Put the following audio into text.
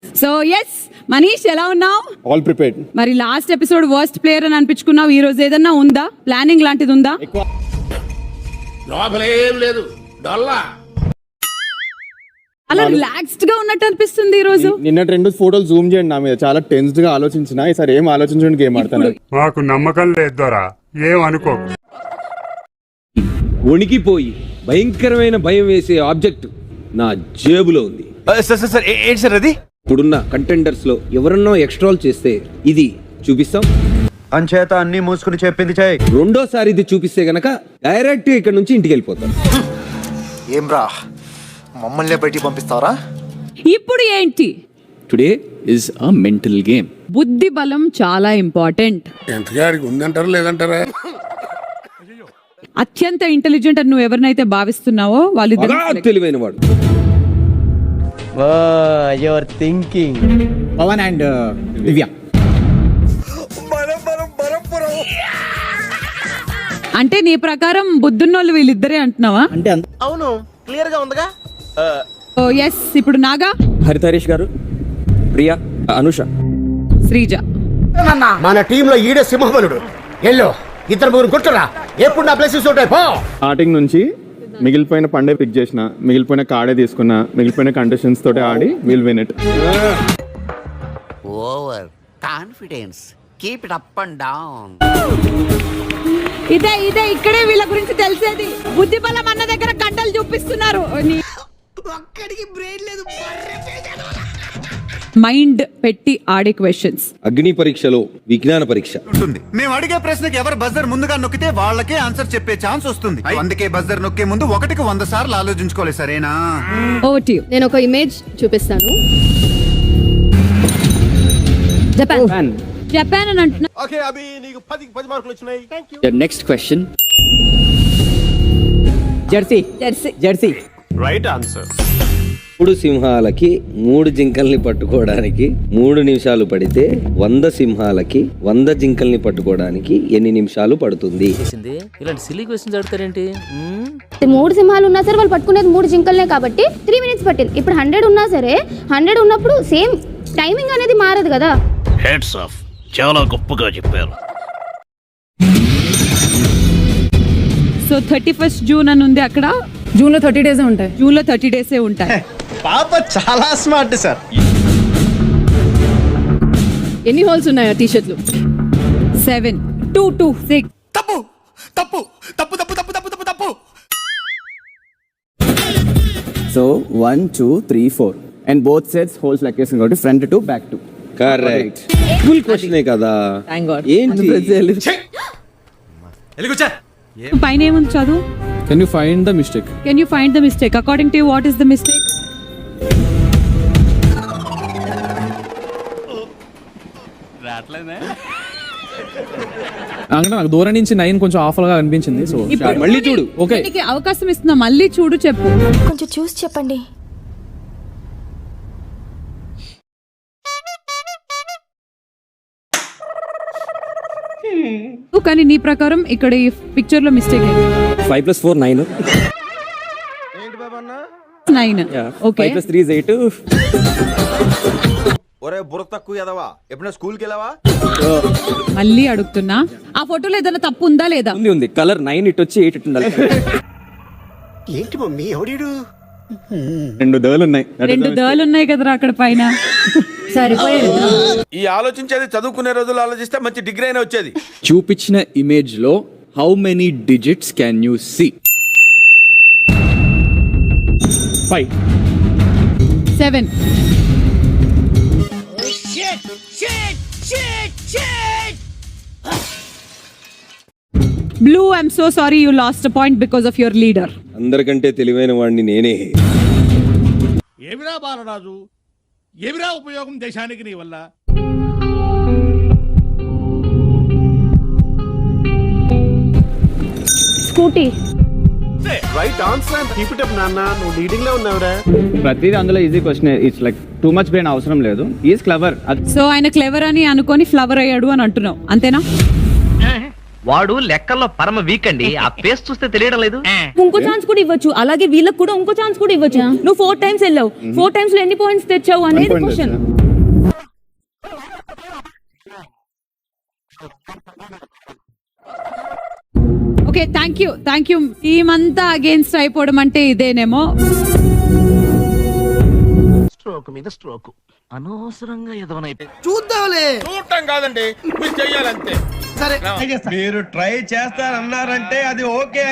So yes Manish ఎలా ఉన్నావు? All prepared. మరి లాస్ట్ ఎపిసోడ్ వర్స్ట్ ప్లేయర్ అని అనిపించుకున్నావు. ఈ రోజు ఏదన్నా ఉందా, ప్లానింగ్ లాంటిది ఉందా? లోపలేం లేదు, డొల్లా. అలా రిలాక్స్డ్ గా ఉన్నట్టు అనిపిస్తుంది ఈ రోజు. నిన్న 2 ఫోటోలు జూమ్ చేయండి నా మీద. చాలా టెన్స్డ్ గా ఆలోచించిన. ఈసారి ఏం ఆలోచించండి, గేమ్ ఆడతాను. మాకు నమ్మకం లేదోరా, ఏం అనుకో. వణికిపోయి భయంకరమైన భయం వేసే ఆబ్జెక్ట్ నా జేబులో ఉంది. సార్ ఏంటి సార్ అది? ఇప్పుడున్న కంటెండర్స్ లో ఎవరన్నా ఎక్స్ట్రాల్ చేస్తే ఇది చూపిస్తాం. అంచేత అన్ని మూసుకుని చెప్పింది చేయి. రెండోసారి ఇది చూపిస్తే గనక డైరెక్ట్ ఇక్కడ నుంచి ఇంటికి వెళ్ళిపోతాం. ఏం రా, మమ్మల్ని బయటికి పంపిస్తారా? ఇప్పుడు ఏంటి? Today is a mental game. బుద్ధి బలం చాలా ఇంపార్టెంట్. ఎంతగాడికి ఉందంటారా లేదంటారా? అత్యంత ఇంటెలిజెంట్ అని నువ్వు ఎవరినైతే భావిస్తున్నావో వాళ్ళిద్దరు బాగా తెలివైన వాడు. Your thinking. Pawan and Divya. అంటే నీ ప్రకారం బుద్ధున్నోళ్ళు వీళ్ళిద్దరే అంటున్నావా? అంటే అవును, క్లియర్ గా ఉందిగా. ఓ ఎస్. ఇప్పుడు నాగా, హరితరేష్ గారు, ప్రియా, అనుష, శ్రీజ. మన టీంలో ఈడే సింహబలుడు. ఎల్లో ఇద్దరు ముగ్గురు కొట్టరా, ఎప్పుడు నా ప్లేసెస్ ఉంటాయి. పో. స్టార్టింగ్ నుంచి మిగిలిపోయిన పండే పిక్ చేసిన, మిగిలిపోయిన కార్డే తీసుకున్నా, మిగిలిపోయిన కండిషన్స్ తోటి ఆడి will win it. Over confidence, keep it up and down. ఇదే ఇదే ఇక్కడే వీళ్ళ గురించి తెలిసేది. బుద్ధి బలం అన్న దగ్గర కండలు చూపిస్తున్నారు. ఒక్కడికి బ్రెయిన్ లేదు. మైండ్ పెట్టి ఆడే క్వశ్చన్స్. అగ్ని పరీక్షలో విజ్ఞాన పరీక్ష. మేము అడిగే ప్రశ్నకి ఎవరు బజర్ ముందుగా నొక్కితే వాళ్ళకే ఆన్సర్ చెప్పే ఛాన్స్ వస్తుంది. అందుకే బజర్ నొక్కే ముందు 1కి 100 సార్లు ఆలోచించుకోవాలి, సరేనా? ఓటి. నేను ఒక ఇమేజ్ చూపిస్తాను. జపాన్. జపాన్ అని అంటున్నా. ఓకే, అభి నీకు 10 మార్కులు వచ్చినాయి. Next question. Jersey. Jersey. Jersey. Right answer. 3 సింహాలకి 3 జింకల్ని పట్టుకోవడానికి 3 నిమిషాలు పడితే 100 సింహాలకి 100 జింకల్ని పట్టుకోవడానికి ఎన్ని నిమిషాలు పడుతుంది? ఇలాంటి సిల్లీ క్వశ్చన్స్ అడుగుతారేంటి? 3 సింహాలు ఉన్నా సరే వాళ్ళు పట్టుకునేది 3 జింకలనే కాబట్టి 3 minutes పట్టింది. ఇప్పుడు 100 ఉన్నా సరే 100 ఉన్నప్పుడు సేమ్ టైమింగ్ అనేది మారదు కదా. హెడ్స్ ఆఫ్, చాలా గొప్పగా చెప్పారు. సో 31st జూన్ అని ఉంది అక్కడ. జూన్ లో 30 days ఉంటాయి. జూన్ లో 30 days ఉంటాయి. పాప చాలా స్మార్ట్ సార్. ఎన్ని హోల్స్ ఉన్నాయా టీషర్ట్లు? 7 2 2 6. తప్పు తప్పు తప్పు తప్పు తప్పు తప్పు తప్పు తప్పు. So 1 2 3 4 and both sides holes లెక్కేసింది కాబట్టి front to back to. Correct. Full క్వశ్చనే కదా. ఏంటి? పైన ఏముంది చదువు? Can you find the mistake? Can you find the mistake? According to you what is the mistake? అంటే నాకు దూరం నుంచి 9 కొంచెం ఆఫర్ గా అనిపించింది. సో మళ్ళీ చూడు. ఓకే, నీకు అవకాశం ఇస్తున్నా, మళ్ళీ చూడు, చెప్పు. కొంచెం చూసి చెప్పండి. కానీ నీ ప్రకారం ఇక్కడ ఈ పిక్చర్ లో మిస్టేక్ ఏంటి? 5 + 4 9. 9. ఓకే. 5 + 3 is 8. ఒరే బుర్ర తక్కువ ఎదవా, ఎప్పుడైనా స్కూల్కి వెళ్ళావా? మళ్ళీ అడుగుతున్నా, ఆ ఫోటోలో ఏదైనా తప్పు ఉందా లేదా? ఉంది కలర్ 9 ఇటు వచ్చి 8 ఇటు ఉండాలి. ఏంటి మమ్మీ, ఎవడీడు? 2 దళాలు ఉన్నాయి. 2 దళాలు ఉన్నాయి కదరా అక్కడ పైన. సరిపోయాడు. ఈ ఆలోచించేది చదువుకునే రోజులు ఆలోచిస్తే మంచి డిగ్రీ అయినా వచ్చేది. చూపించిన ఇమేజ్ లో how many digits can you see? 5 7. Blue, I'm so sorry you lost a point because of your leader. అందరికంటే తెలివైన వాడిని నేనే. ఏమిరా బాలరాజు, ఏమిరా ఉపయోగం దేశానికి నీ వల్ల? Scooty. Right answer. Keep it up నాన్న, నువ్వు లీడింగ్ లో ఉన్నావురా. ప్రతిదీ అందులో easy question. It's like too much brain అవసరం లేదు. Is clever. సో ఆయన క్లెవర్ అని అనుకొని ఫ్లవర్ అయ్యాడు అని అంటున్నావు, అంతేనా? వాడు లెక్కల్లో పరమ వీక్ అండి ఆ పేస్ట్ చూస్తే తెలియడం లేదు. ఇంకో ఛాన్స్ కూడా ఇవ్వచ్చు, అలాగే వీళ్ళకి కూడా ఇంకో ఛాన్స్ కూడా ఇవ్వచ్చు. నువ్వు 4 times వెళ్ళావు, 4 times లో ఎన్ని పాయింట్స్ తెచ్చావు అనేది point question. Okay, thank you. Team అంతా అగేన్స్ట్ అయిపోవడం అంటే ఇదేనేమో. స్ట్రోక్ మీద స్ట్రోక్ అనవసరంగా ఎదవనైతే చూద్దాంలే. చూడటం కాదండి, మీరు చెయ్యాలంతే. సరే మీరు ట్రై చేస్తారన్నారంటే అది ఓకే.